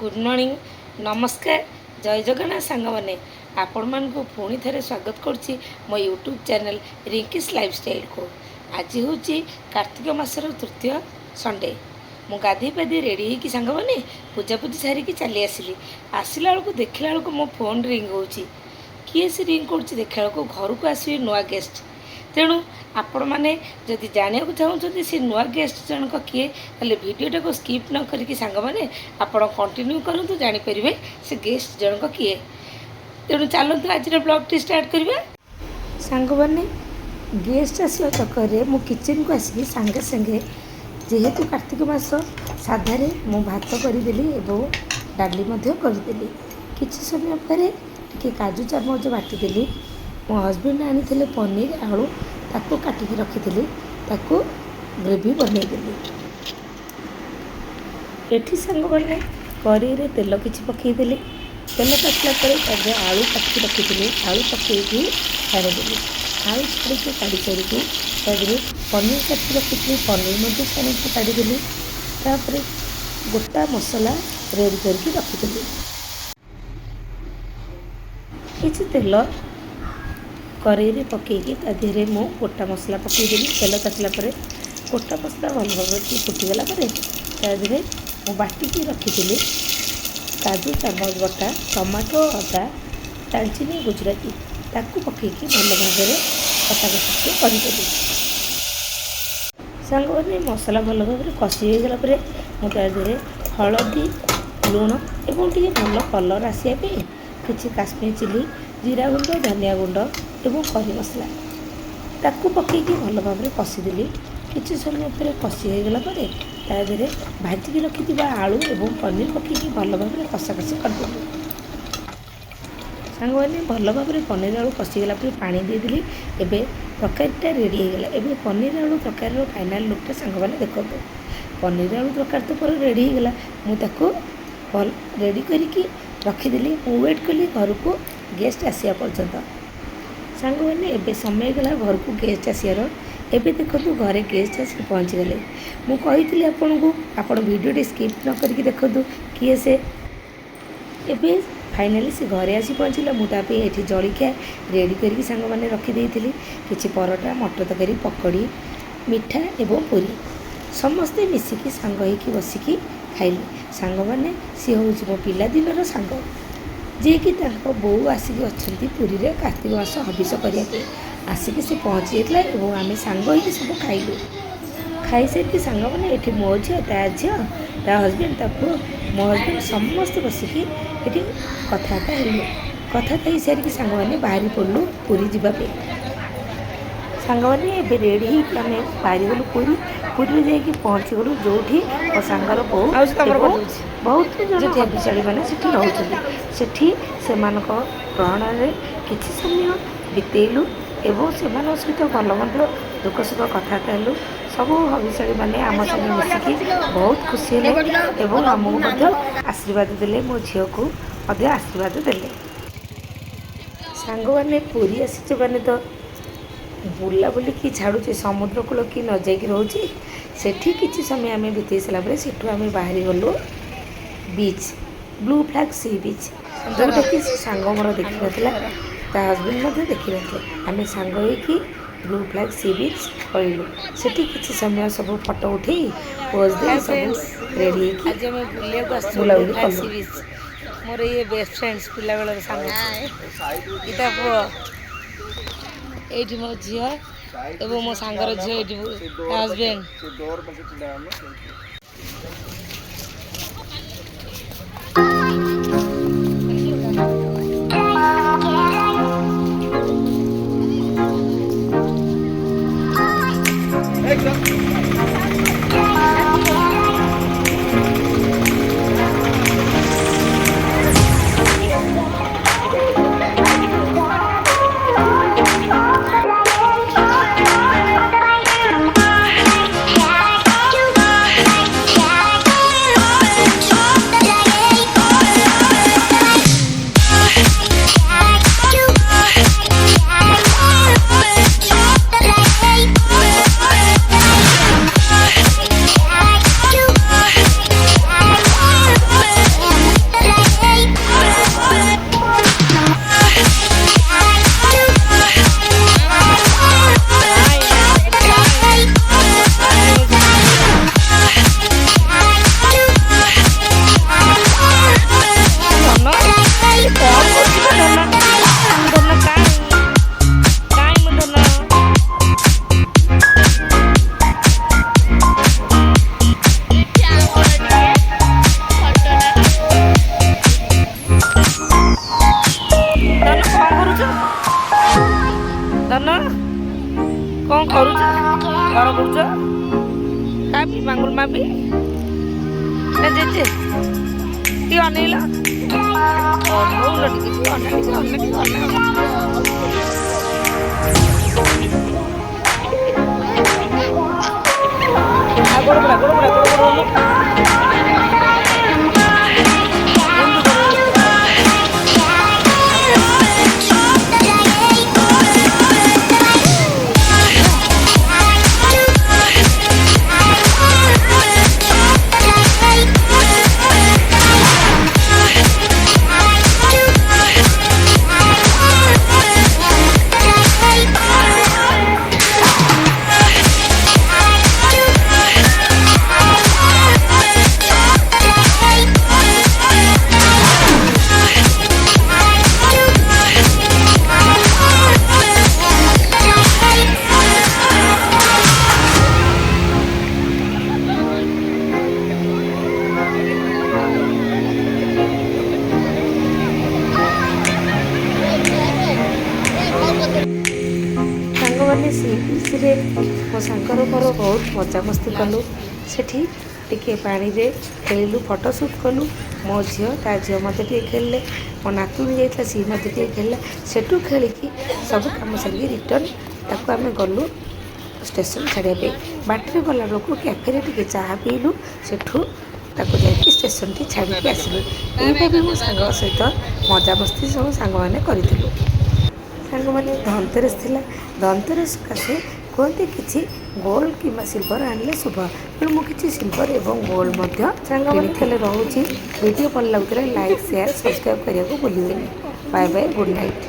Good morning नमस्कार जय जगन्नाथ सांग मैंने आपण मान को पुणी थे स्वागत करुच्ची मो यूट्यूब चैनल रिंकीस लाइफस्टाइल को। आज हूँ कार्तिक मासर तृतीय संडे। मु गाधी पाधी रेडी होगी सांग मैंने पूजा पूजी सारिकी चली आसली। आसला बेलू देखला बेलू मो फोन रिंग हो किए से रिंग कर देखा बेलू घर को आसवे नुआ गेस्ट। तेणु आपण मैंने जदि जाना चाहते से नुआ गेस्ट जनक किए ताले वीडियोटा को स्किप न करके सांग मैंने आपण कंटिन्यू करूँ जानीपर से गेस्ट जनक किए। तेणु चलते आज ब्लॉग स्टार्ट करवा। सांग मैंने गेस्ट आसवा चक्कर मु किचन को आसिक सांगे सांगे जेहेतु कार्तिक मास साधारे मु भात करदेली और डाली करदेली। किसी समय पर टी काजू चामच बाटिदेली। मो हजबैंड आनी पनीर आलू ताको काटिकी रखी ताको ग्रेवी बनईदेली। एठी सांग मैंने कड़े तेल किसी पकईदेली। तेल पकला पर आलू काटिकी रखी आलू पकईकी छाड़देली। आलू छाड़ी काढ़ी सारिकी पनीर काटिकी रखी पनीर छाड़ी काढ़ीदेली। तापर गोटा मसला रेडी करके रखी किसी तेल कड़े पकईकी तादेहरे मु गोटा मसला पकईदेली। तेल तातिला पर गोटा मसला भल भाव फुटीगला तादेहरे मु बाटिकी रखी काजू चामच बटा टमाटो अदा दालचीनी गुजराती ताकू पकईकी भल भाव कटाकटी करदेली। सांग मैंने मसला भल भाव कषि होगला मुझे हलदी लुण और टे भल कलर आसापी किसी काश्मीर चिली जीरा गुंड धनिया गुंड और करी मसला ताकू पकईकी भल भाव कषिदेली। किसी समय पर कषि होगला तादेहरे भाजिकी रखी आलू और पनीर पकईकी भल भाव कषाकषि करदेली। सांग मैंने भल भाव पनीर आलू कषिगला पानी देदेली। एबे तरकारीटा रेडी होगला। एबे पनीर आलू तरकारी फाइनाल लुकटा सांग मैंने देखो पनीर आलू तरकारी तो पर रेडी होगला। मुझे भल रेडी करके रखीदेली। मु वेट कली घर को गेस्ट आसिया पर्यंत। सांग मैंने एबे समय गला घर को गेस्ट आसियार। एबे देखो घरे गेस्ट आसिक पहुँची गले। मुझे आपन को आपण वीडियो स्किप न करके देखो किए से एबे फाइनाली से घरे आसी पहुँचला। मुझे ये जलिखिया रेडी करके सांग मैंने रखीदे किसी परोटा मटर तरकारी पकड़ी मिठा एवं पूरी समस्ते मिसिकी सांग होइकी बसिकी खाइली। सांग मैंने सी हूँ मो पिलादिनर सांग जी कि बो आसिक अच्छा पुरी रे कार्तिक मास हबिष करने आसिक से पहुँची जाता और आम सांग सब खाइलु। खाई सारी सांग मैंने ये मो झी ता झी ता हजबैंड ता पुओ मो हजबैंड समस्त बसिकी ये कथबार्ता हेलु। कथबार्ता हो सारिकी सांग मैंने बाहरी पड़लु पुरी जावाई। सांग मैंने एबे रेडी होगी आम बाहरी गलु पुरी जाकि पहुँची गलु जो और सांगर बो बहुत जन हबिशाड़ी मैंने रोचे से ग्रहण किसी समय बितेलु एवं से सहित भल मंद दुख सुख कथबार्ता हेलु। सब हबिशाड़ी मैंने आम संगे मिसिकी बहुत खुशी हेले एवं आमको आशीर्वाद देले। मो झील को आशीर्वाद देले। सांग मैंने पूरी आसी मैंने तो बुलाबुली कि छाड़ुचे समुद्र कूल कि न जाकि रोचे सेठी किसी समय आम बीते सारापर सेठू आम बाहरी गलु बीच ब्लू फ्लैग सी बीच जोटा कि सांग मोर देखी ना ता हजबैंड देखी ना आम सांग होगी ब्लू फ्लैग सी बीच पड़ू सेठी किसी समय सब फटो उठे पोज दे सब रेडी बुलाबुली कलु। मोर ये बेस्ट फ्रेंड्स पिला बेलर सांग इटा पुओ ये मो झी एवं मो सांगर झी ये हजबैंड କରୁଛ ଘର କରୁଛ କାବି ମାଙ୍ଗୁଲ ମାବି ନା ଜେଜେ ଟିକେ ଅନେଇଲ ଅନଉଲ ଟିକେ ଅନା ଟିକେ ଅନା ଟିକେ ଅନା ଗୋଡ଼ ପଡ଼ା ଗୋଡ଼ ପଡ଼ା ଗୋଡ଼ ପଡ଼ା ସାଙ୍ଗମାନେ ସି ବିଚ୍ରେ ମୋ ସାଙ୍ଗର ମୋର ବହୁତ ମଜାମସ୍ତି କଲୁ। ସେଠି ଟିକେ ପାଣିରେ ଖେଳିଲୁ, ଫଟୋ ସୁଟ୍ କଲୁ। ମୋ ଝିଅ ତା ଝିଅ ମଧ୍ୟ ଟିକେ ଖେଳିଲେ, ମୋ ନାତୁଣୀ ଯାଇଥିଲା ସିଏ ମଧ୍ୟ ଟିକେ ଖେଳିଲା। ସେଠୁ ଖେଳିକି ସବୁ କାମ ସାରିକି ରିଟର୍ନ ତାକୁ ଆମେ ଗଲୁ ଷ୍ଟେସନ୍ ଛାଡ଼ିବା ପାଇଁ। ବାଟରେ ଗଲାବେଳକୁ କ୍ୟାଫେରେ ଟିକେ ଚାହା ପିଇଲୁ, ସେଠୁ ତାକୁ ଯାଇକି ଷ୍ଟେସନଟି ଛାଡ଼ିକି ଆସିଲୁ। ଏଇଭାବେ ମୋ ସାଙ୍ଗ ସହିତ ମଜାମସ୍ତି ସବୁ ସାଙ୍ଗମାନେ କରିଥିଲୁ। ସାଙ୍ଗମାନେ ଧନତେରସ ଥିଲା, ଧନତେରସ ସକାଶେ କୁହନ୍ତି କିଛି ଗୋଲ୍ଡ କିମ୍ବା ସିଲଭର ଆଣିଲେ ଶୁଭ। ତେଣୁ ମୁଁ କିଛି ସିଲଭର ଏବଂ ଗୋଲ୍ଡ ମଧ୍ୟ ସାଙ୍ଗମାନେ ତାହେଲେ ରହୁଛି। ଭିଡ଼ିଓ ଭଲ ଲାଗୁଥିଲା ଲାଇକ୍ ସେୟାର ସବସ୍କ୍ରାଇବ୍ କରିବାକୁ ଭୁଲିବେନି। Bye bye, good night.